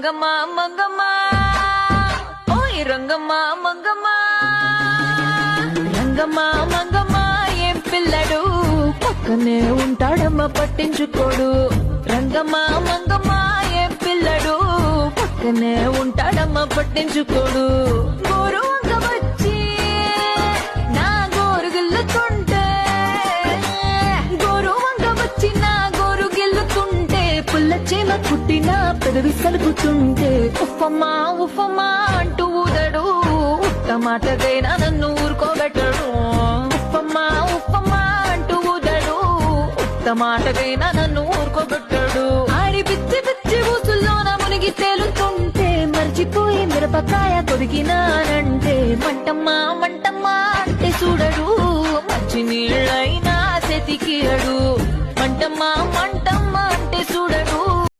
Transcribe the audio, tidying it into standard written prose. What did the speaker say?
మంగమ్మ మంగమ్మ ఓయ్ రంగమ్మ మంగమ్మ రంగమ్మ మంగమ్మ ఏం పిల్లడు పక్కనే ఉంటాడమ్మ పట్టించుకోడు రంగమ్మ మంగమ్మ ఏం పిల్లడు పక్కనే ఉంటాడమ్మ పట్టించుకోడు గోరు వంక వచ్చి నా గోరు గిల్లుతుంటే గోరు వంక వచ్చి నా గోరు గిల్లుతుంటే పుల్ల చీమ కుట్టిన పెదవి సలుపుతుంటే ఉఫమ్మా ఉఫమ్మా అంటూ ఊదడు ఉత్త మాటకైనా నన్ను ఊరుకోబెట్టడు ఉఫమ్మా ఉఫమ్మా అంటూ ఊదడు ఉత్త మాటకైనా నన్ను ఊరుకోబెట్టడు ఆడి పిచ్చి పిచ్చి ఊసుల్లోన మునిగి తేలుతుంటే మర్చిపోయి మిరపకాయ కొరికినానంటే మంటమ్మా మంటమ్మా అంటే చూడడు మంచి నీళ్ళైనా సెతికియడు మంటమ్మా మంటమ్మా